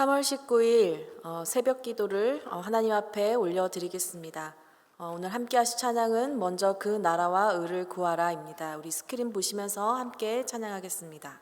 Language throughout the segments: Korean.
3월 19일 새벽 기도를 하나님 앞에 올려드리겠습니다. 오늘 함께 하실 찬양은 먼저 그 나라와 의를 구하라입니다. 우리 스크린 보시면서 함께 찬양하겠습니다.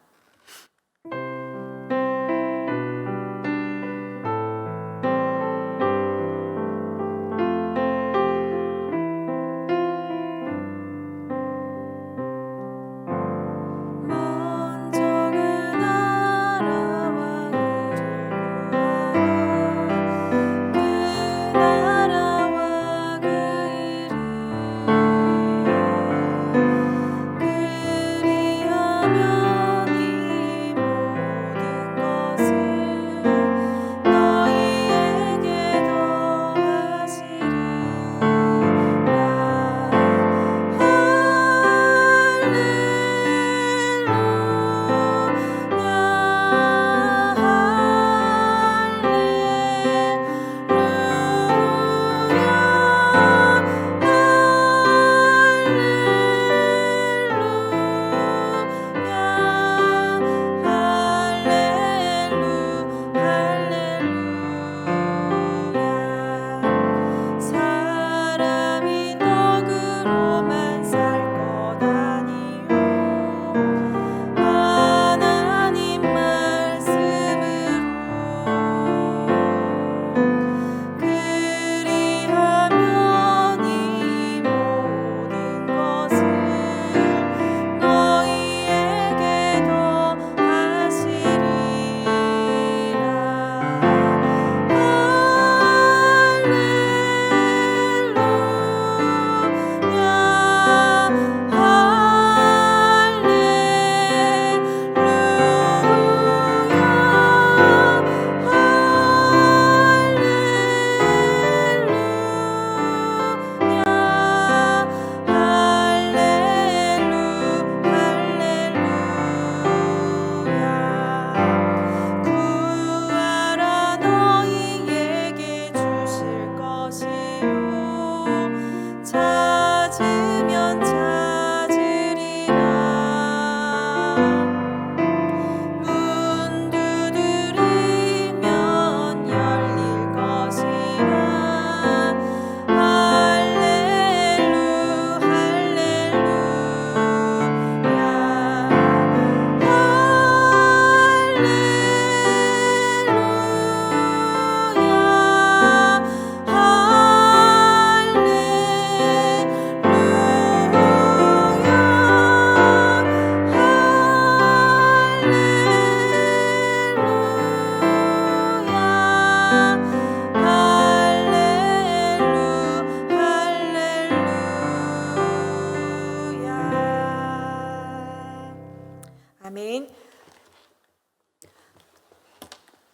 아멘.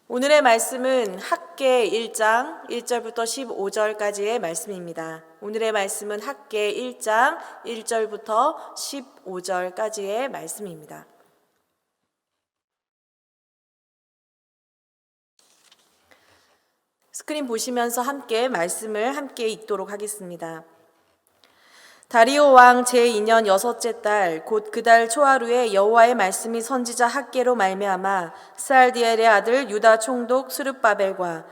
오늘의 말씀은 학개 1장 1절부터 15절까지의 말씀입니다. 오늘의 말씀은 학개 1장 1절부터 15절까지의 말씀입니다. 스크린 보시면서 함께 말씀을 함께 읽도록 하겠습니다. 다리오 왕 제2년 여섯째 달 곧 그 달 초하루에 여호와의 말씀이 선지자 학개로 말미암아 스알디엘의 아들 유다 총독 스룹바벨과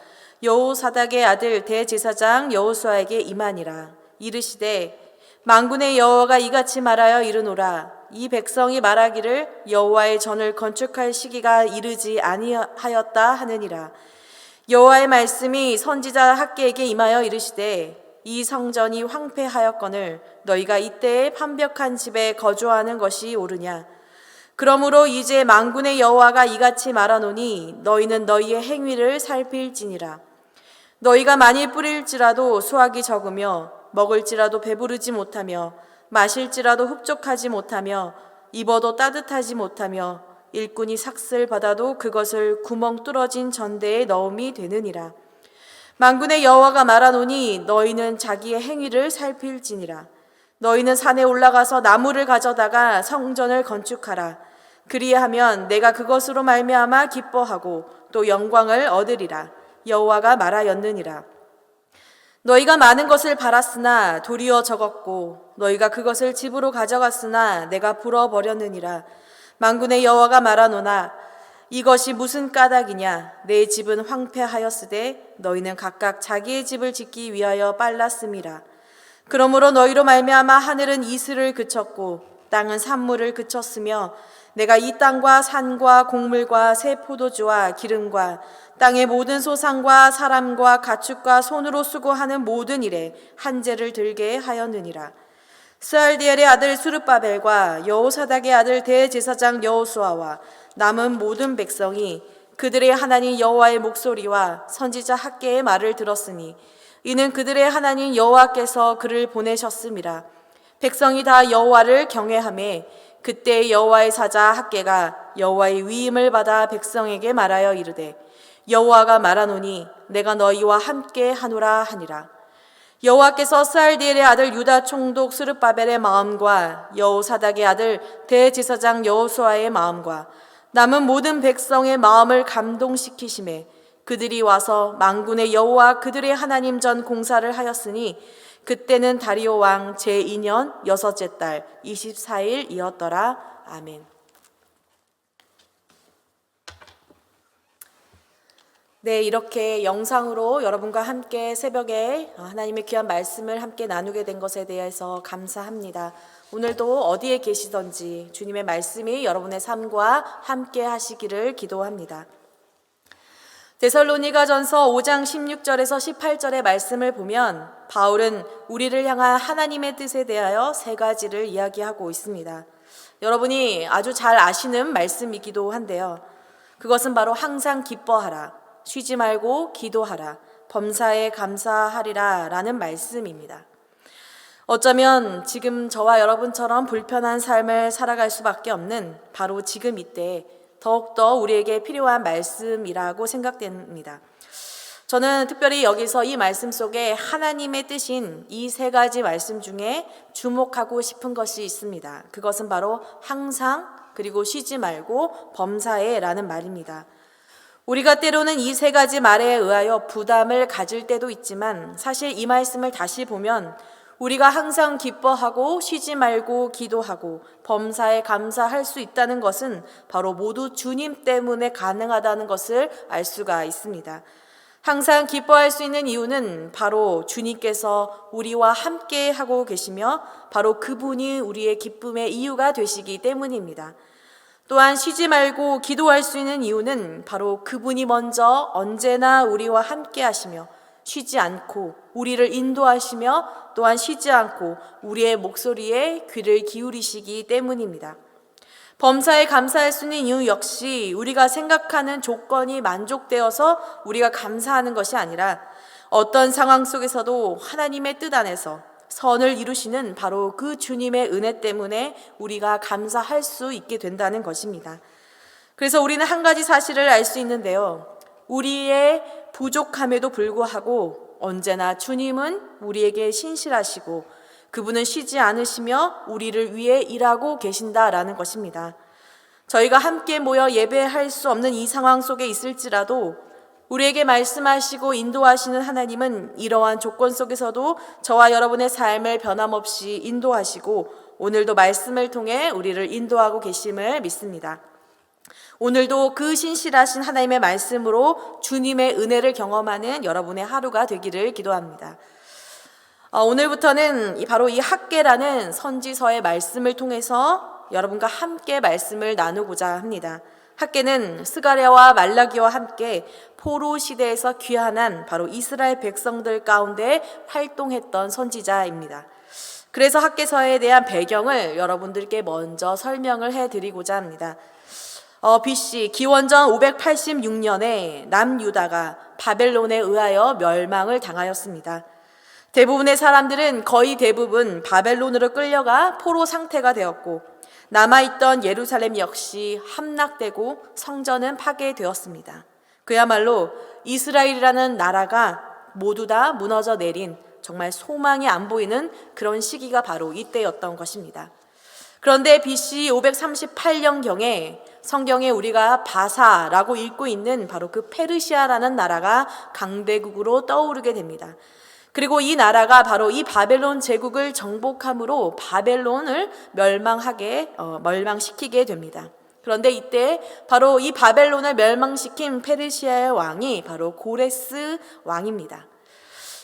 여호사닥의 아들 대제사장 여호수아에게 임하니라. 이르시되 만군의 여호와가 이같이 말하여 이르노라. 이 백성이 말하기를 여호와의 전을 건축할 시기가 이르지 아니하였다 하느니라. 여호와의 말씀이 선지자 학개에게 임하여 이르시되 이 성전이 황폐하였거늘 너희가 이때에 판벽한 집에 거주하는 것이 옳으냐. 그러므로 이제 만군의 여호와가 이같이 말하노니 너희는 너희의 행위를 살필지니라. 너희가 많이 뿌릴지라도 수확이 적으며 먹을지라도 배부르지 못하며 마실지라도 흡족하지 못하며 입어도 따뜻하지 못하며 일꾼이 삭슬 받아도 그것을 구멍 뚫어진 전대에 넣음이 되느니라. 만군의 여호와가 말하노니 너희는 자기의 행위를 살필지니라. 너희는 산에 올라가서 나무를 가져다가 성전을 건축하라. 그리하면 내가 그것으로 말미암아 기뻐하고 또 영광을 얻으리라. 여호와가 말하였느니라. 너희가 많은 것을 팔았으나 도리어 적었고 너희가 그것을 집으로 가져갔으나 내가 불어버렸느니라. 만군의 여호와가 말하노나 이것이 무슨 까닭이냐? 내 집은 황폐하였으되 너희는 각각 자기의 집을 짓기 위하여 빨랐음이라. 그러므로 너희로 말미암아 하늘은 이슬을 그쳤고 땅은 산물을 그쳤으며 내가 이 땅과 산과 곡물과 새 포도주와 기름과 땅의 모든 소산과 사람과 가축과 손으로 수고하는 모든 일에 한재를 들게 하였느니라. 스알디엘의 아들 수르바벨과 여호사닥의 아들 대제사장 여호수아와 남은 모든 백성이 그들의 하나님 여호와의 목소리와 선지자 학개의 말을 들었으니 이는 그들의 하나님 여호와께서 그를 보내셨음이라. 백성이 다 여호와를 경외하매 그때 여호와의 사자 학개가 여호와의 위임을 받아 백성에게 말하여 이르되 여호와가 말하노니 내가 너희와 함께 하노라 하니라. 여호와께서 스알디엘의 아들 유다 총독 스룹바벨의 마음과 여호사닥의 아들 대제사장 여호수아의 마음과 남은 모든 백성의 마음을 감동시키심에 그들이 와서 만군의 여호와 그들의 하나님 전 공사를 하였으니 그때는 다리오 왕 제2년 여섯째 달 24일이었더라. 아멘. 네, 이렇게 영상으로 여러분과 함께 새벽에 하나님의 귀한 말씀을 함께 나누게 된 것에 대해서 감사합니다. 오늘도 어디에 계시던지 주님의 말씀이 여러분의 삶과 함께 하시기를 기도합니다. 데살로니가전서 5장 16절에서 18절의 말씀을 보면 바울은 우리를 향한 하나님의 뜻에 대하여 세 가지를 이야기하고 있습니다. 여러분이 아주 잘 아시는 말씀이기도 한데요. 그것은 바로 항상 기뻐하라, 쉬지 말고 기도하라, 범사에 감사하리라 라는 말씀입니다. 어쩌면 지금 저와 여러분처럼 불편한 삶을 살아갈 수밖에 없는 바로 지금 이때 더욱더 우리에게 필요한 말씀이라고 생각됩니다. 저는 특별히 여기서 이 말씀 속에 하나님의 뜻인 이 세 가지 말씀 중에 주목하고 싶은 것이 있습니다. 그것은 바로 항상, 그리고 쉬지 말고 범사에 라는 말입니다. 우리가 때로는 이 세 가지 말에 의하여 부담을 가질 때도 있지만 사실 이 말씀을 다시 보면 우리가 항상 기뻐하고 쉬지 말고 기도하고 범사에 감사할 수 있다는 것은 바로 모두 주님 때문에 가능하다는 것을 알 수가 있습니다. 항상 기뻐할 수 있는 이유는 바로 주님께서 우리와 함께 하고 계시며 바로 그분이 우리의 기쁨의 이유가 되시기 때문입니다. 또한 쉬지 말고 기도할 수 있는 이유는 바로 그분이 먼저 언제나 우리와 함께 하시며 쉬지 않고 우리를 인도하시며 또한 쉬지 않고 우리의 목소리에 귀를 기울이시기 때문입니다. 범사에 감사할 수 있는 이유 역시 우리가 생각하는 조건이 만족되어서 우리가 감사하는 것이 아니라 어떤 상황 속에서도 하나님의 뜻 안에서 선을 이루시는 바로 그 주님의 은혜 때문에 우리가 감사할 수 있게 된다는 것입니다. 그래서 우리는 한 가지 사실을 알 수 있는데요. 우리의 부족함에도 불구하고 언제나 주님은 우리에게 신실하시고 그분은 쉬지 않으시며 우리를 위해 일하고 계신다라는 것입니다. 저희가 함께 모여 예배할 수 없는 이 상황 속에 있을지라도 우리에게 말씀하시고 인도하시는 하나님은 이러한 조건 속에서도 저와 여러분의 삶을 변함없이 인도하시고 오늘도 말씀을 통해 우리를 인도하고 계심을 믿습니다. 오늘도 그 신실하신 하나님의 말씀으로 주님의 은혜를 경험하는 여러분의 하루가 되기를 기도합니다. 오늘부터는 바로 이 학개라는 선지서의 말씀을 통해서 여러분과 함께 말씀을 나누고자 합니다. 학개는 스가랴와 말라기와 함께 포로 시대에서 귀환한 바로 이스라엘 백성들 가운데 활동했던 선지자입니다. 그래서 학개서에 대한 배경을 여러분들께 먼저 설명을 해드리고자 합니다. BC 기원전 586년에 남유다가 바벨론에 의하여 멸망을 당하였습니다. 대부분의 사람들은 거의 대부분 바벨론으로 끌려가 포로 상태가 되었고 남아있던 예루살렘 역시 함락되고 성전은 파괴되었습니다. 그야말로 이스라엘이라는 나라가 모두 다 무너져 내린 정말 소망이 안 보이는 그런 시기가 바로 이때였던 것입니다. 그런데 BC 538년경에 성경에 우리가 바사라고 읽고 있는 바로 그 페르시아라는 나라가 강대국으로 떠오르게 됩니다. 그리고 이 나라가 바로 이 바벨론 제국을 정복함으로 바벨론을 멸망시키게 됩니다. 그런데 이때 바로 이 바벨론을 멸망시킨 페르시아의 왕이 바로 고레스 왕입니다.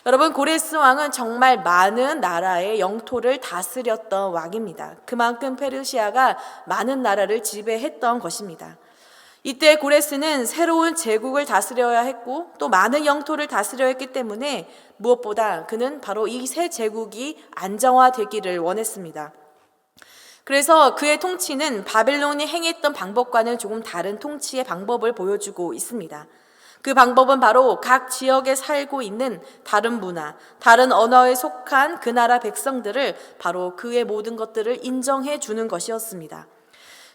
여러분, 고레스 왕은 정말 많은 나라의 영토를 다스렸던 왕입니다. 그만큼 페르시아가 많은 나라를 지배했던 것입니다. 이때 고레스는 새로운 제국을 다스려야 했고 또 많은 영토를 다스려야 했기 때문에 무엇보다 그는 바로 이 새 제국이 안정화되기를 원했습니다. 그래서 그의 통치는 바벨론이 행했던 방법과는 조금 다른 통치의 방법을 보여주고 있습니다. 그 방법은 바로 각 지역에 살고 있는 다른 문화, 다른 언어에 속한 그 나라 백성들을 바로 그의 모든 것들을 인정해 주는 것이었습니다.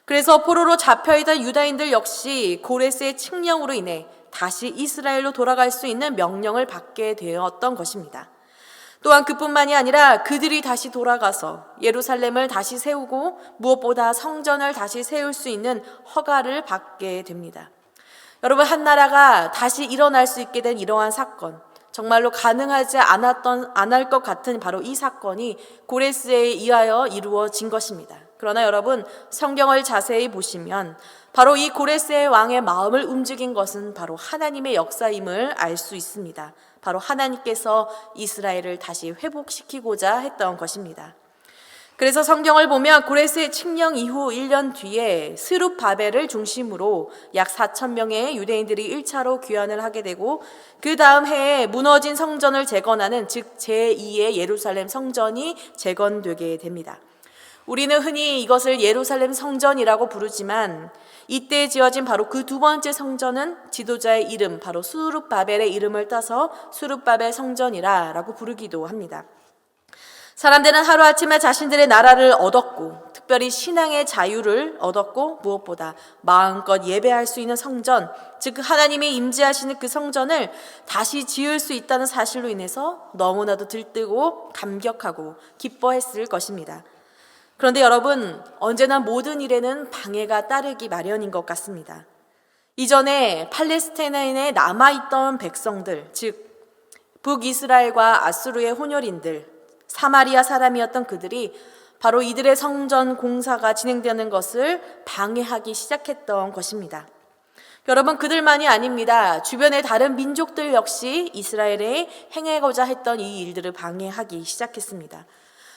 그래서 포로로 잡혀있던 유다인들 역시 고레스의 칙령으로 인해 다시 이스라엘로 돌아갈 수 있는 명령을 받게 되었던 것입니다. 또한 그뿐만이 아니라 그들이 다시 돌아가서 예루살렘을 다시 세우고 무엇보다 성전을 다시 세울 수 있는 허가를 받게 됩니다. 여러분, 한 나라가 다시 일어날 수 있게 된 이러한 사건, 정말로 가능하지 않을 것 같은 바로 이 사건이 고레스에 의하여 이루어진 것입니다. 그러나 여러분, 성경을 자세히 보시면 바로 이 고레스의 왕의 마음을 움직인 것은 바로 하나님의 역사임을 알 수 있습니다. 바로 하나님께서 이스라엘을 다시 회복시키고자 했던 것입니다. 그래서 성경을 보면 고레스의 칙령 이후 1년 뒤에 스룹바벨을 중심으로 약 4,000명의 유대인들이 1차로 귀환을 하게 되고 그 다음 해에 무너진 성전을 재건하는 즉 제2의 예루살렘 성전이 재건되게 됩니다. 우리는 흔히 이것을 예루살렘 성전이라고 부르지만 이때 지어진 바로 그 두 번째 성전은 지도자의 이름, 바로 스룹바벨의 이름을 따서 스룹바벨 성전이라고 부르기도 합니다. 사람들은 하루아침에 자신들의 나라를 얻었고 특별히 신앙의 자유를 얻었고 무엇보다 마음껏 예배할 수 있는 성전, 즉 하나님이 임재하시는 그 성전을 다시 지을 수 있다는 사실로 인해서 너무나도 들뜨고 감격하고 기뻐했을 것입니다. 그런데 여러분, 언제나 모든 일에는 방해가 따르기 마련인 것 같습니다. 이전에 팔레스타인에 남아있던 백성들, 즉 북이스라엘과 아수르의 혼혈인들, 사마리아 사람이었던 그들이 바로 이들의 성전 공사가 진행되는 것을 방해하기 시작했던 것입니다. 여러분, 그들만이 아닙니다. 주변의 다른 민족들 역시 이스라엘에 행하고자 했던 이 일들을 방해하기 시작했습니다.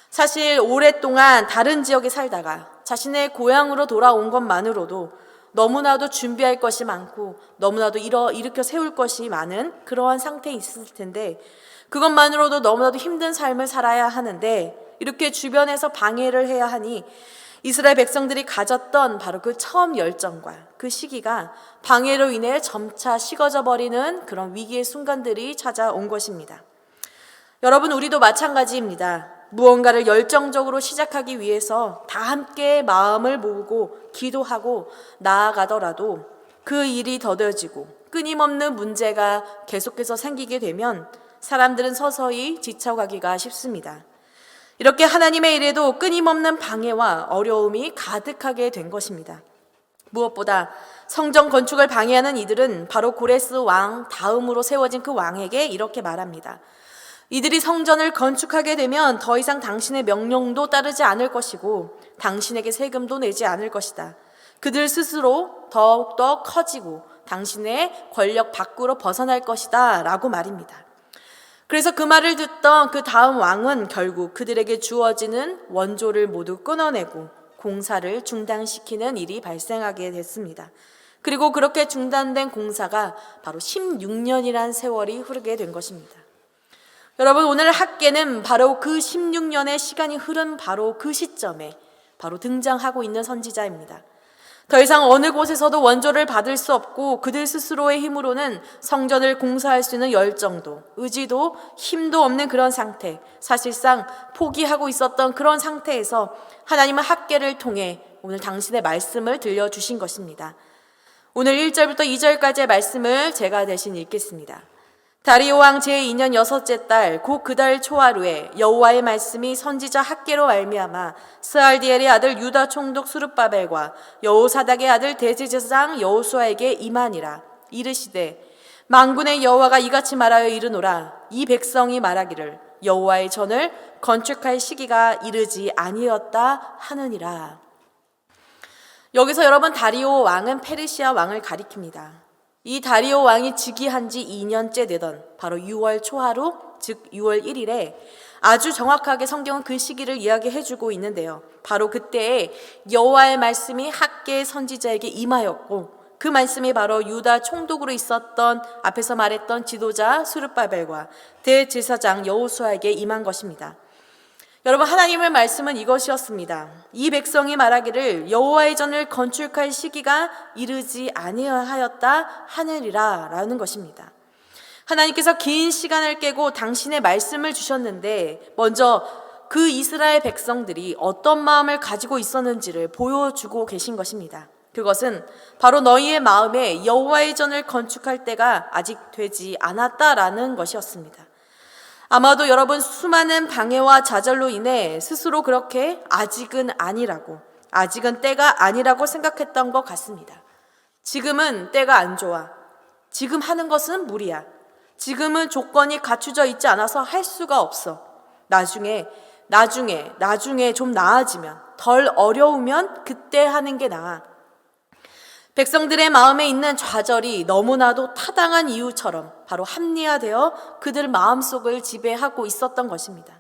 사실 오랫동안 다른 지역에 살다가 자신의 고향으로 돌아온 것만으로도 너무나도 준비할 것이 많고 너무나도 일으켜 세울 것이 많은 그러한 상태에 있을 텐데 그것만으로도 너무나도 힘든 삶을 살아야 하는데 이렇게 주변에서 방해를 해야 하니 이스라엘 백성들이 가졌던 바로 그 처음 열정과 그 시기가 방해로 인해 점차 식어져 버리는 그런 위기의 순간들이 찾아온 것입니다. 여러분, 우리도 마찬가지입니다. 무언가를 열정적으로 시작하기 위해서 다 함께 마음을 모으고 기도하고 나아가더라도 그 일이 더뎌지고 끊임없는 문제가 계속해서 생기게 되면 사람들은 서서히 지쳐가기가 쉽습니다. 이렇게 하나님의 일에도 끊임없는 방해와 어려움이 가득하게 된 것입니다. 무엇보다 성전 건축을 방해하는 이들은 바로 고레스 왕 다음으로 세워진 그 왕에게 이렇게 말합니다. 이들이 성전을 건축하게 되면 더 이상 당신의 명령도 따르지 않을 것이고 당신에게 세금도 내지 않을 것이다. 그들 스스로 더욱더 커지고 당신의 권력 밖으로 벗어날 것이다 라고 말입니다. 그래서 그 말을 듣던 그 다음 왕은 결국 그들에게 주어지는 원조를 모두 끊어내고 공사를 중단시키는 일이 발생하게 됐습니다. 그리고 그렇게 중단된 공사가 바로 16년이란 세월이 흐르게 된 것입니다. 여러분, 오늘 학계는 바로 그 16년의 시간이 흐른 바로 그 시점에 바로 등장하고 있는 선지자입니다. 더 이상 어느 곳에서도 원조를 받을 수 없고 그들 스스로의 힘으로는 성전을 공사할 수 있는 열정도, 의지도, 힘도 없는 그런 상태, 사실상 포기하고 있었던 그런 상태에서 하나님은 학계를 통해 오늘 당신의 말씀을 들려주신 것입니다. 오늘 1절부터 2절까지의 말씀을 제가 대신 읽겠습니다. 다리오 왕 제2년 여섯째 달 곧 그 달 초하루에 여호와의 말씀이 선지자 학계로 말미암아 스알디엘의 아들 유다 총독 스룹바벨과 여호사닥의 아들 대제사장 여호수아에게 임하니라. 이르시되 만군의 여호와가 이같이 말하여 이르노라. 이 백성이 말하기를 여호와의 전을 건축할 시기가 이르지 아니었다 하느니라. 여기서 여러분 다리오 왕은 페르시아 왕을 가리킵니다. 이 다리오 왕이 즉위한 지 2년째 되던 바로 6월 초하루, 즉 6월 1일에 아주 정확하게 성경은 그 시기를 이야기해주고 있는데요. 바로 그때에 여호와의 말씀이 학개 선지자에게 임하였고, 그 말씀이 바로 유다 총독으로 있었던 앞에서 말했던 지도자 스룹바벨과 대제사장 여호수아에게 임한 것입니다. 여러분, 하나님의 말씀은 이것이었습니다. 이 백성이 말하기를 여호와의 전을 건축할 시기가 이르지 아니하였다 하느니라 라는 것입니다. 하나님께서 긴 시간을 깨고 당신의 말씀을 주셨는데 먼저 그 이스라엘 백성들이 어떤 마음을 가지고 있었는지를 보여주고 계신 것입니다. 그것은 바로 너희의 마음에 여호와의 전을 건축할 때가 아직 되지 않았다라는 것이었습니다. 아마도 여러분 수많은 방해와 좌절로 인해 스스로 그렇게 아직은 아니라고, 아직은 때가 아니라고 생각했던 것 같습니다. 지금은 때가 안 좋아. 지금 하는 것은 무리야. 지금은 조건이 갖추져 있지 않아서 할 수가 없어. 나중에 좀 나아지면, 덜 어려우면 그때 하는 게 나아. 백성들의 마음에 있는 좌절이 너무나도 타당한 이유처럼 바로 합리화되어 그들 마음속을 지배하고 있었던 것입니다.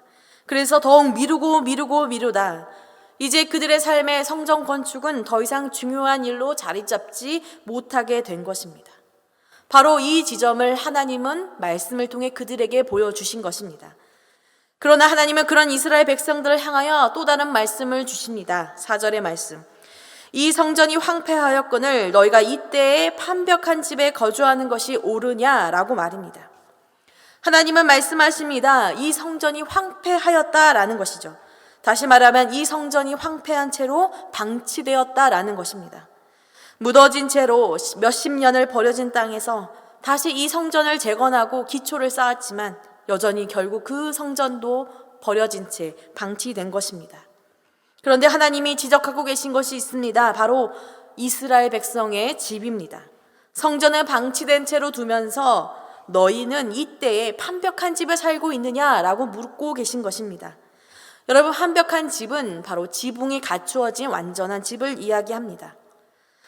그래서 더욱 미루다 이제 그들의 삶의 성전 건축은 더 이상 중요한 일로 자리 잡지 못하게 된 것입니다. 바로 이 지점을 하나님은 말씀을 통해 그들에게 보여주신 것입니다. 그러나 하나님은 그런 이스라엘 백성들을 향하여 또 다른 말씀을 주십니다. 4절의 말씀. 이 성전이 황폐하였거늘 너희가 이때에 판벽한 집에 거주하는 것이 옳으냐라고 말입니다. 하나님은 말씀하십니다. 이 성전이 황폐하였다라는 것이죠. 다시 말하면 이 성전이 황폐한 채로 방치되었다라는 것입니다. 묻어진 채로 몇십 년을 버려진 땅에서 다시 이 성전을 재건하고 기초를 쌓았지만 여전히 결국 그 성전도 버려진 채 방치된 것입니다. 그런데 하나님이 지적하고 계신 것이 있습니다. 바로 이스라엘 백성의 집입니다. 성전을 방치된 채로 두면서 너희는 이때에 판벽한 집에 살고 있느냐라고 묻고 계신 것입니다. 여러분, 완벽한 집은 바로 지붕이 갖추어진 완전한 집을 이야기합니다.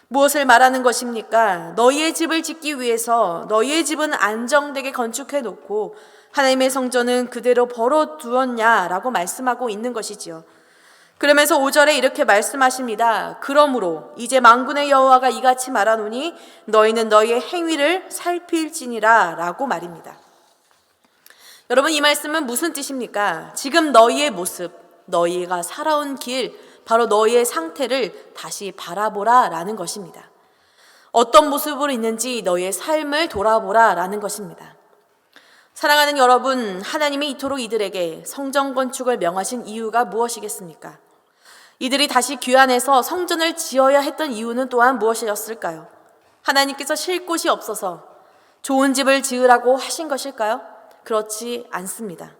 무엇을 말하는 것입니까? 너희의 집을 짓기 위해서 너희의 집은 안정되게 건축해 놓고 하나님의 성전은 그대로 벌어두었냐라고 말씀하고 있는 것이지요. 그러면서 5절에 이렇게 말씀하십니다. 그러므로 이제 만군의 여호와가 이같이 말하노니 너희는 너희의 행위를 살필지니라 라고 말입니다. 여러분, 이 말씀은 무슨 뜻입니까? 지금 너희의 모습, 너희가 살아온 길, 바로 너희의 상태를 다시 바라보라 라는 것입니다. 어떤 모습으로 있는지 너희의 삶을 돌아보라 라는 것입니다. 사랑하는 여러분, 하나님이 이토록 이들에게 성전 건축을 명하신 이유가 무엇이겠습니까? 이들이 다시 귀환해서 성전을 지어야 했던 이유는 또한 무엇이었을까요? 하나님께서 쉴 곳이 없어서 좋은 집을 지으라고 하신 것일까요? 그렇지 않습니다.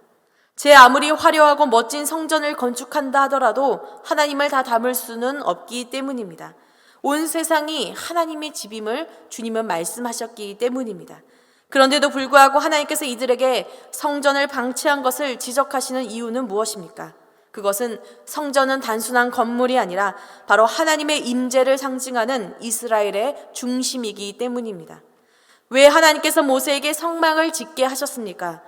제 아무리 화려하고 멋진 성전을 건축한다 하더라도 하나님을 다 담을 수는 없기 때문입니다. 온 세상이 하나님의 집임을 주님은 말씀하셨기 때문입니다. 그런데도 불구하고 하나님께서 이들에게 성전을 방치한 것을 지적하시는 이유는 무엇입니까? 그것은 성전은 단순한 건물이 아니라 바로 하나님의 임재를 상징하는 이스라엘의 중심이기 때문입니다. 왜 하나님께서 모세에게 성막을 짓게 하셨습니까?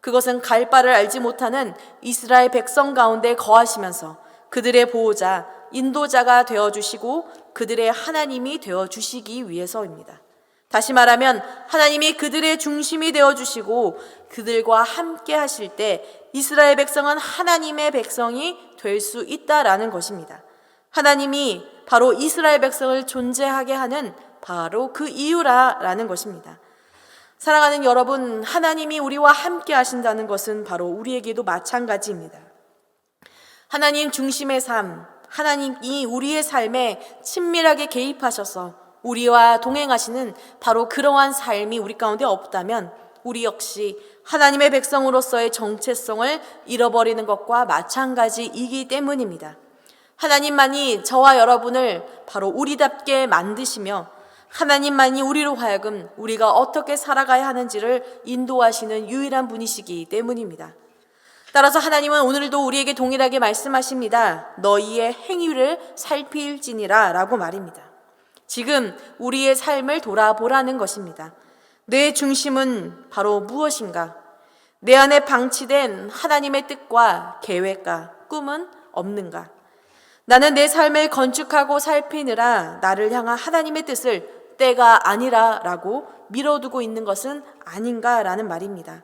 그것은 갈 바를 알지 못하는 이스라엘 백성 가운데 거하시면서 그들의 보호자, 인도자가 되어주시고 그들의 하나님이 되어주시기 위해서입니다. 다시 말하면 하나님이 그들의 중심이 되어주시고 그들과 함께 하실 때 이스라엘 백성은 하나님의 백성이 될 수 있다라는 것입니다. 하나님이 바로 이스라엘 백성을 존재하게 하는 바로 그 이유라는 것입니다. 사랑하는 여러분, 하나님이 우리와 함께 하신다는 것은 바로 우리에게도 마찬가지입니다. 하나님 중심의 삶, 하나님이 우리의 삶에 친밀하게 개입하셔서 우리와 동행하시는 바로 그러한 삶이 우리 가운데 없다면 우리 역시 하나님의 백성으로서의 정체성을 잃어버리는 것과 마찬가지이기 때문입니다. 하나님만이 저와 여러분을 바로 우리답게 만드시며 하나님만이 우리로 하여금 우리가 어떻게 살아가야 하는지를 인도하시는 유일한 분이시기 때문입니다. 따라서 하나님은 오늘도 우리에게 동일하게 말씀하십니다. 너희의 행위를 살필지니라 라고 말입니다. 지금 우리의 삶을 돌아보라는 것입니다. 내 중심은 바로 무엇인가? 내 안에 방치된 하나님의 뜻과 계획과 꿈은 없는가? 나는 내 삶을 건축하고 살피느라 나를 향한 하나님의 뜻을 때가 아니라 라고 미뤄두고 있는 것은 아닌가라는 말입니다.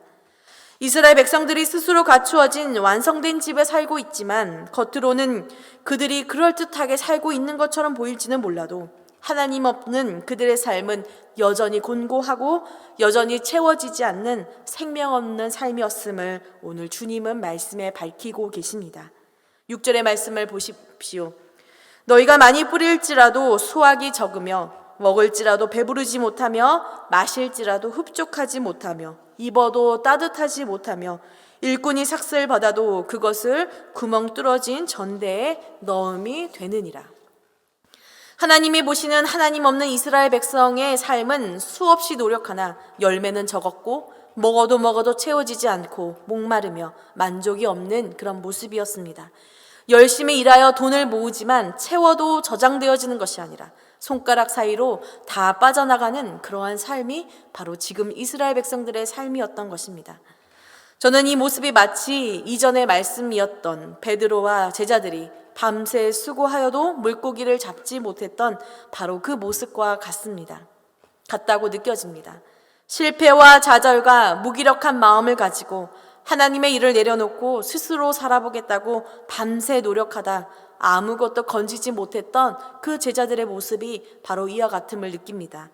이스라엘 백성들이 스스로 갖추어진 완성된 집에 살고 있지만 겉으로는 그들이 그럴듯하게 살고 있는 것처럼 보일지는 몰라도 하나님 없는 그들의 삶은 여전히 곤고하고 여전히 채워지지 않는 생명 없는 삶이었음을 오늘 주님은 말씀에 밝히고 계십니다. 6절의 말씀을 보십시오. 너희가 많이 뿌릴지라도 수확이 적으며 먹을지라도 배부르지 못하며 마실지라도 흡족하지 못하며 입어도 따뜻하지 못하며 일꾼이 삭슬 받아도 그것을 구멍 뚫어진 전대에 넣음이 되느니라. 하나님이 보시는 하나님 없는 이스라엘 백성의 삶은 수없이 노력하나 열매는 적었고 먹어도 채워지지 않고 목마르며 만족이 없는 그런 모습이었습니다. 열심히 일하여 돈을 모으지만 채워도 저장되어지는 것이 아니라 손가락 사이로 다 빠져나가는 그러한 삶이 바로 지금 이스라엘 백성들의 삶이었던 것입니다. 저는 이 모습이 마치 이전의 말씀이었던 베드로와 제자들이 밤새 수고하여도 물고기를 잡지 못했던 바로 그 모습과 같다고 느껴집니다. 실패와 좌절과 무기력한 마음을 가지고 하나님의 일을 내려놓고 스스로 살아보겠다고 밤새 노력하다 아무것도 건지지 못했던 그 제자들의 모습이 바로 이와 같음을 느낍니다.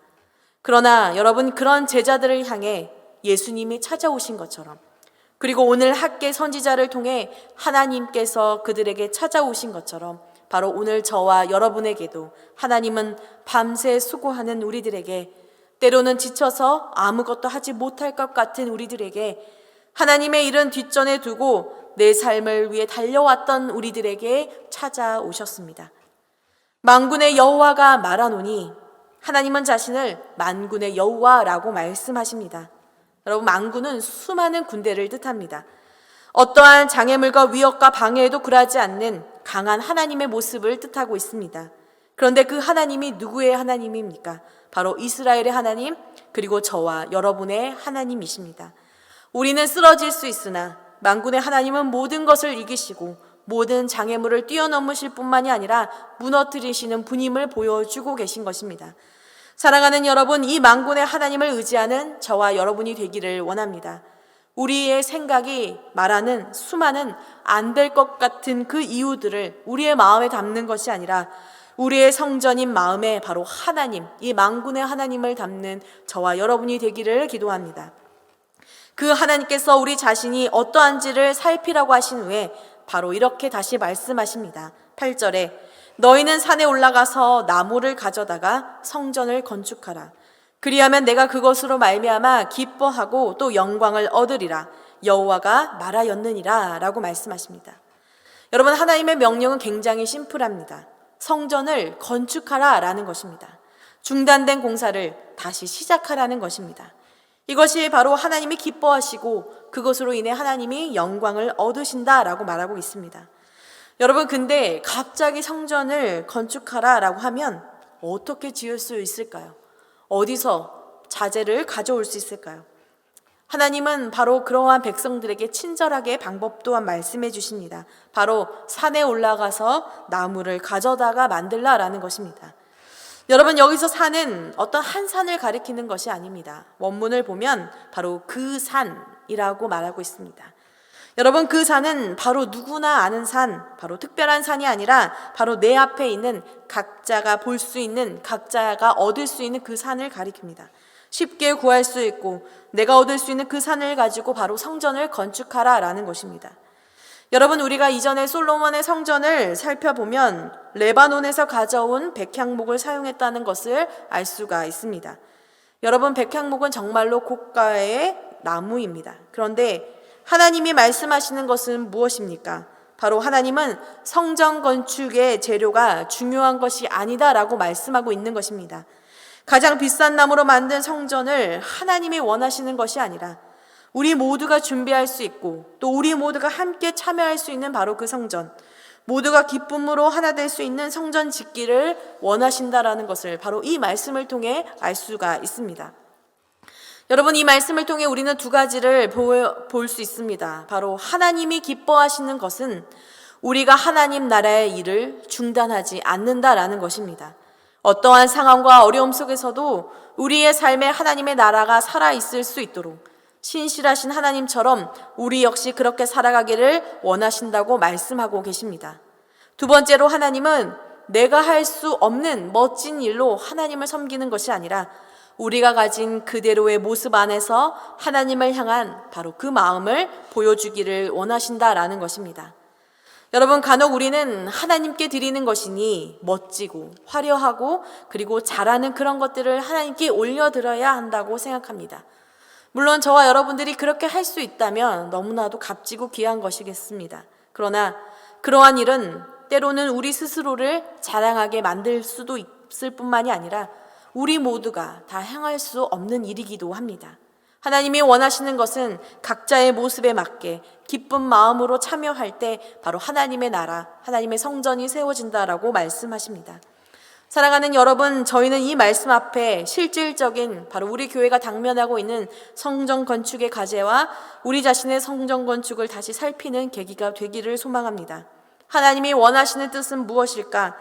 그러나 여러분, 그런 제자들을 향해 예수님이 찾아오신 것처럼, 그리고 오늘 학계 선지자를 통해 하나님께서 그들에게 찾아오신 것처럼 바로 오늘 저와 여러분에게도 하나님은 밤새 수고하는 우리들에게, 때로는 지쳐서 아무것도 하지 못할 것 같은 우리들에게, 하나님의 일은 뒷전에 두고 내 삶을 위해 달려왔던 우리들에게 찾아오셨습니다. 만군의 여호와가 말하노니, 하나님은 자신을 만군의 여호와라고 말씀하십니다. 여러분, 만군은 수많은 군대를 뜻합니다. 어떠한 장애물과 위협과 방해에도 굴하지 않는 강한 하나님의 모습을 뜻하고 있습니다. 그런데 그 하나님이 누구의 하나님입니까? 바로 이스라엘의 하나님, 그리고 저와 여러분의 하나님이십니다. 우리는 쓰러질 수 있으나 만군의 하나님은 모든 것을 이기시고 모든 장애물을 뛰어넘으실 뿐만이 아니라 무너뜨리시는 분임을 보여주고 계신 것입니다. 사랑하는 여러분, 이 만군의 하나님을 의지하는 저와 여러분이 되기를 원합니다. 우리의 생각이 말하는 수많은 안 될 것 같은 그 이유들을 우리의 마음에 담는 것이 아니라 우리의 성전인 마음에 바로 하나님, 이 만군의 하나님을 담는 저와 여러분이 되기를 기도합니다. 그 하나님께서 우리 자신이 어떠한지를 살피라고 하신 후에 바로 이렇게 다시 말씀하십니다. 8절에 너희는 산에 올라가서 나무를 가져다가 성전을 건축하라. 그리하면 내가 그것으로 말미암아 기뻐하고 또 영광을 얻으리라. 여호와가 말하였느니라 라고 말씀하십니다. 여러분, 하나님의 명령은 굉장히 심플합니다. 성전을 건축하라 라는 것입니다. 중단된 공사를 다시 시작하라는 것입니다. 이것이 바로 하나님이 기뻐하시고 그것으로 인해 하나님이 영광을 얻으신다라고 말하고 있습니다. 여러분, 근데 갑자기 성전을 건축하라라고 하면 어떻게 지을 수 있을까요? 어디서 자재를 가져올 수 있을까요? 하나님은 바로 그러한 백성들에게 친절하게 방법 또한 말씀해 주십니다. 바로 산에 올라가서 나무를 가져다가 만들라라는 것입니다. 여러분, 여기서 산은 어떤 한 산을 가리키는 것이 아닙니다. 원문을 보면 바로 그 산이라고 말하고 있습니다. 여러분, 그 산은 바로 누구나 아는 산, 바로 특별한 산이 아니라 바로 내 앞에 있는 각자가 볼 수 있는, 각자가 얻을 수 있는 그 산을 가리킵니다. 쉽게 구할 수 있고 내가 얻을 수 있는 그 산을 가지고 바로 성전을 건축하라라는 것입니다. 여러분, 우리가 이전에 솔로몬의 성전을 살펴보면 레바논에서 가져온 백향목을 사용했다는 것을 알 수가 있습니다. 여러분, 백향목은 정말로 고가의 나무입니다. 그런데 하나님이 말씀하시는 것은 무엇입니까? 바로 하나님은 성전 건축의 재료가 중요한 것이 아니다라고 말씀하고 있는 것입니다. 가장 비싼 나무로 만든 성전을 하나님이 원하시는 것이 아니라 우리 모두가 준비할 수 있고 또 우리 모두가 함께 참여할 수 있는 바로 그 성전, 모두가 기쁨으로 하나 될 수 있는 성전 짓기를 원하신다라는 것을 바로 이 말씀을 통해 알 수가 있습니다. 여러분, 이 말씀을 통해 우리는 두 가지를 볼 수 있습니다. 바로 하나님이 기뻐하시는 것은 우리가 하나님 나라의 일을 중단하지 않는다라는 것입니다. 어떠한 상황과 어려움 속에서도 우리의 삶에 하나님의 나라가 살아있을 수 있도록 신실하신 하나님처럼 우리 역시 그렇게 살아가기를 원하신다고 말씀하고 계십니다. 두 번째로, 하나님은 내가 할 수 없는 멋진 일로 하나님을 섬기는 것이 아니라 우리가 가진 그대로의 모습 안에서 하나님을 향한 바로 그 마음을 보여주기를 원하신다라는 것입니다. 여러분, 간혹 우리는 하나님께 드리는 것이니 멋지고 화려하고 그리고 잘하는 그런 것들을 하나님께 올려드려야 한다고 생각합니다. 물론 저와 여러분들이 그렇게 할 수 있다면 너무나도 값지고 귀한 것이겠습니다. 그러나 그러한 일은 때로는 우리 스스로를 자랑하게 만들 수도 있을 뿐만이 아니라 우리 모두가 다 행할 수 없는 일이기도 합니다. 하나님이 원하시는 것은 각자의 모습에 맞게 기쁜 마음으로 참여할 때 바로 하나님의 나라, 하나님의 성전이 세워진다라고 말씀하십니다. 사랑하는 여러분, 저희는 이 말씀 앞에 실질적인 바로 우리 교회가 당면하고 있는 성전 건축의 과제와 우리 자신의 성전 건축을 다시 살피는 계기가 되기를 소망합니다. 하나님이 원하시는 뜻은 무엇일까?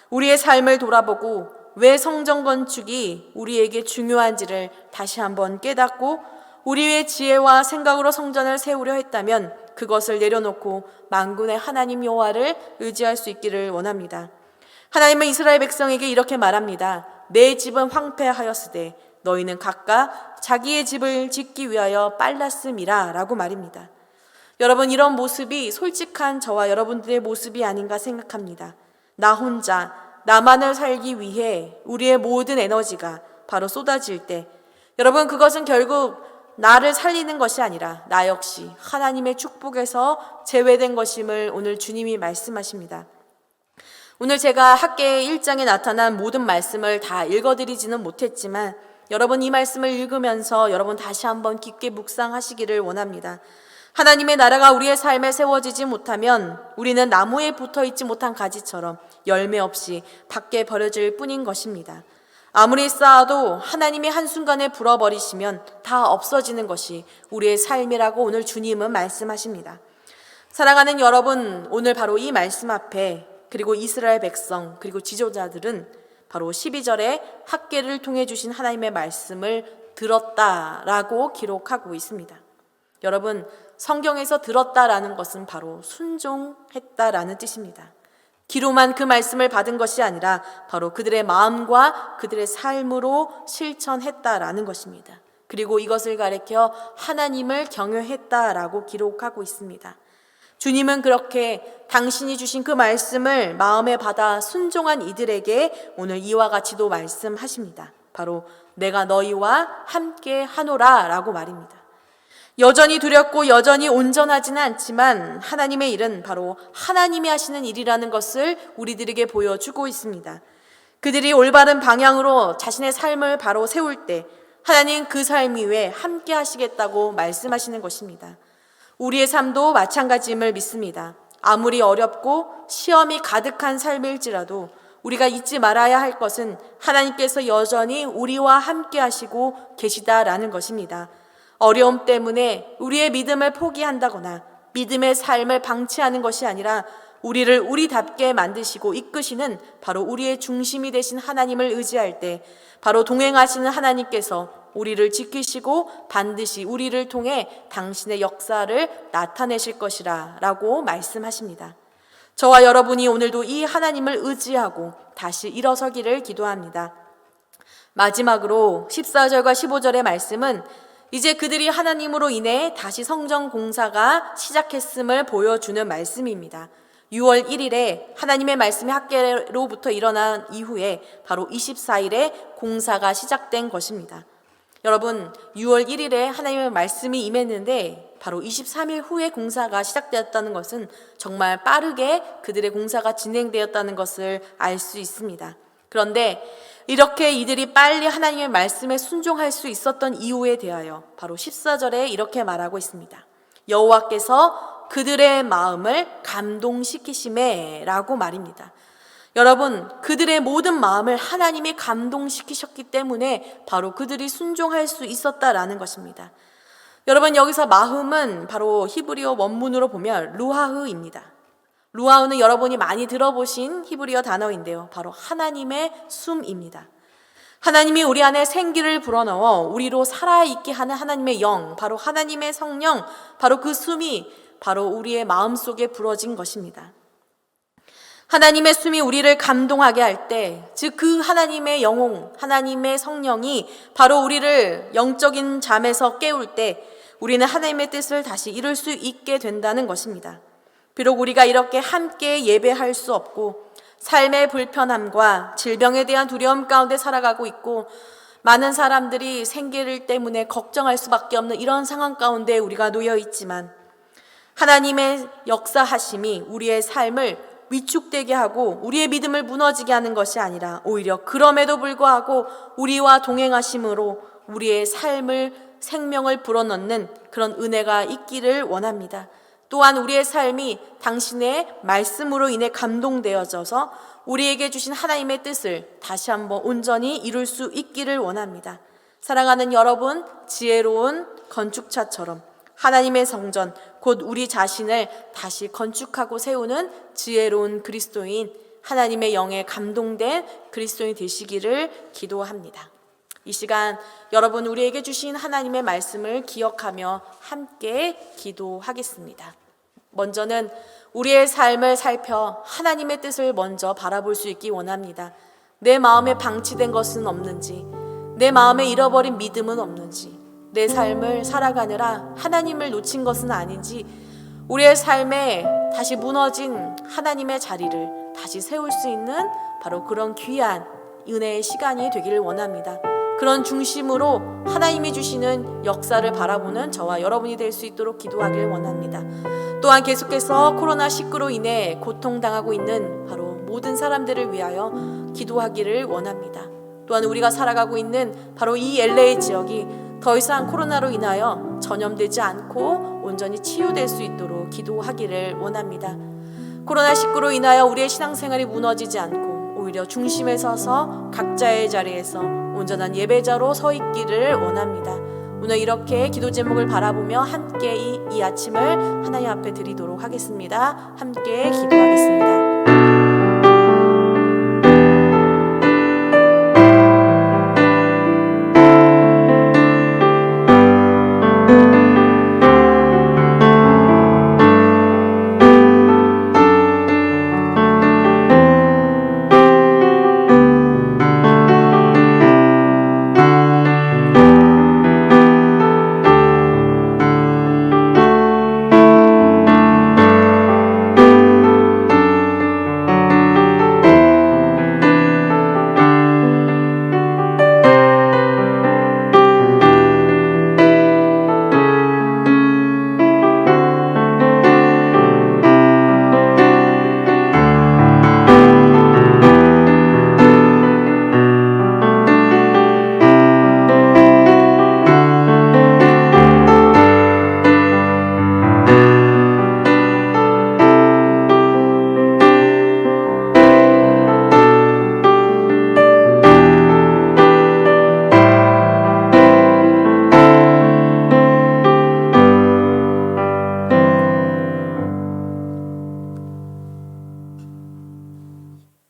우리의 삶을 돌아보고 왜 성전 건축이 우리에게 중요한지를 다시 한번 깨닫고 우리의 지혜와 생각으로 성전을 세우려 했다면 그것을 내려놓고 만군의 하나님 여호와를 의지할 수 있기를 원합니다. 하나님은 이스라엘 백성에게 이렇게 말합니다. 내 집은 황폐하였으되 너희는 각각 자기의 집을 짓기 위하여 빨랐음이라 라고 말입니다. 여러분, 이런 모습이 솔직한 저와 여러분들의 모습이 아닌가 생각합니다. 나 혼자 나만을 살기 위해 우리의 모든 에너지가 바로 쏟아질 때 여러분, 그것은 결국 나를 살리는 것이 아니라 나 역시 하나님의 축복에서 제외된 것임을 오늘 주님이 말씀하십니다. 오늘 제가 학계 1장에 나타난 모든 말씀을 다 읽어드리지는 못했지만 여러분, 이 말씀을 읽으면서 여러분 다시 한번 깊게 묵상하시기를 원합니다. 하나님의 나라가 우리의 삶에 세워지지 못하면 우리는 나무에 붙어있지 못한 가지처럼 열매 없이 밖에 버려질 뿐인 것입니다. 아무리 쌓아도 하나님이 한순간에 불어버리시면 다 없어지는 것이 우리의 삶이라고 오늘 주님은 말씀하십니다. 사랑하는 여러분, 오늘 바로 이 말씀 앞에 그리고 이스라엘 백성 그리고 지도자들은 바로 12절에 학계를 통해 주신 하나님의 말씀을 들었다라고 기록하고 있습니다. 여러분, 성경에서 들었다라는 것은 바로 순종했다라는 뜻입니다. 귀로만 그 말씀을 받은 것이 아니라 바로 그들의 마음과 그들의 삶으로 실천했다라는 것입니다. 그리고 이것을 가리켜 하나님을 경외했다라고 기록하고 있습니다. 주님은 그렇게 당신이 주신 그 말씀을 마음에 받아 순종한 이들에게 오늘 이와 같이도 말씀하십니다. 바로 내가 너희와 함께 하노라 라고 말입니다. 여전히 두렵고 여전히 온전하지는 않지만 하나님의 일은 바로 하나님이 하시는 일이라는 것을 우리들에게 보여주고 있습니다. 그들이 올바른 방향으로 자신의 삶을 바로 세울 때 하나님 그 삶 위에 함께 하시겠다고 말씀하시는 것입니다. 우리의 삶도 마찬가지임을 믿습니다. 아무리 어렵고 시험이 가득한 삶일지라도 우리가 잊지 말아야 할 것은 하나님께서 여전히 우리와 함께 하시고 계시다라는 것입니다. 어려움 때문에 우리의 믿음을 포기한다거나 믿음의 삶을 방치하는 것이 아니라 우리를 우리답게 만드시고 이끄시는 바로 우리의 중심이 되신 하나님을 의지할 때 바로 동행하시는 하나님께서 우리를 지키시고 반드시 우리를 통해 당신의 역사를 나타내실 것이라 라고 말씀하십니다. 저와 여러분이 오늘도 이 하나님을 의지하고 다시 일어서기를 기도합니다. 마지막으로 14절과 15절의 말씀은 이제 그들이 하나님으로 인해 다시 성전 공사가 시작했음을 보여주는 말씀입니다. 6월 1일에 하나님의 말씀이 학계로부터 일어난 이후에 바로 24일에 공사가 시작된 것입니다. 여러분, 6월 1일에 하나님의 말씀이 임했는데 바로 23일 후에 공사가 시작되었다는 것은 정말 빠르게 그들의 공사가 진행되었다는 것을 알 수 있습니다. 그런데 이렇게 이들이 빨리 하나님의 말씀에 순종할 수 있었던 이유에 대하여 바로 14절에 이렇게 말하고 있습니다. 여호와께서 그들의 마음을 감동시키심에 라고 말입니다. 여러분, 그들의 모든 마음을 하나님이 감동시키셨기 때문에 바로 그들이 순종할 수 있었다라는 것입니다. 여러분, 여기서 마음은 바로 히브리어 원문으로 보면 루하흐입니다. 루하흐는 여러분이 많이 들어보신 히브리어 단어인데요, 바로 하나님의 숨입니다. 하나님이 우리 안에 생기를 불어넣어 우리로 살아있게 하는 하나님의 영, 바로 하나님의 성령, 바로 그 숨이 바로 우리의 마음속에 불어진 것입니다. 하나님의 숨이 우리를 감동하게 할 때, 즉 그 하나님의 영혼, 하나님의 성령이 바로 우리를 영적인 잠에서 깨울 때 우리는 하나님의 뜻을 다시 이룰 수 있게 된다는 것입니다. 비록 우리가 이렇게 함께 예배할 수 없고 삶의 불편함과 질병에 대한 두려움 가운데 살아가고 있고 많은 사람들이 생계를 때문에 걱정할 수밖에 없는 이런 상황 가운데 우리가 놓여 있지만 하나님의 역사하심이 우리의 삶을 위축되게 하고 우리의 믿음을 무너지게 하는 것이 아니라 오히려 그럼에도 불구하고 우리와 동행하심으로 우리의 삶을 생명을 불어넣는 그런 은혜가 있기를 원합니다. 또한 우리의 삶이 당신의 말씀으로 인해 감동되어져서 우리에게 주신 하나님의 뜻을 다시 한번 온전히 이룰 수 있기를 원합니다. 사랑하는 여러분, 지혜로운 건축자처럼 하나님의 성전, 곧 우리 자신을 다시 건축하고 세우는 지혜로운 그리스도인, 하나님의 영에 감동된 그리스도인 되시기를 기도합니다. 이 시간 여러분, 우리에게 주신 하나님의 말씀을 기억하며 함께 기도하겠습니다. 먼저는 우리의 삶을 살펴 하나님의 뜻을 먼저 바라볼 수 있기 원합니다. 내 마음에 방치된 것은 없는지, 내 마음에 잃어버린 믿음은 없는지, 내 삶을 살아가느라 하나님을 놓친 것은 아닌지, 우리의 삶에 다시 무너진 하나님의 자리를 다시 세울 수 있는 바로 그런 귀한 은혜의 시간이 되기를 원합니다. 그런 중심으로 하나님이 주시는 역사를 바라보는 저와 여러분이 될 수 있도록 기도하길 원합니다. 또한 계속해서 코로나19로 인해 고통당하고 있는 바로 모든 사람들을 위하여 기도하기를 원합니다. 또한 우리가 살아가고 있는 바로 이 LA 지역이 더 이상 코로나로 인하여 전염되지 않고 온전히 치유될 수 있도록 기도하기를 원합니다. 코로나19로 인하여 우리의 신앙생활이 무너지지 않고 오히려 중심에 서서 각자의 자리에서 온전한 예배자로 서 있기를 원합니다. 오늘 이렇게 기도 제목을 바라보며 함께 이 아침을 하나님 앞에 드리도록 하겠습니다. 함께 기도하겠습니다.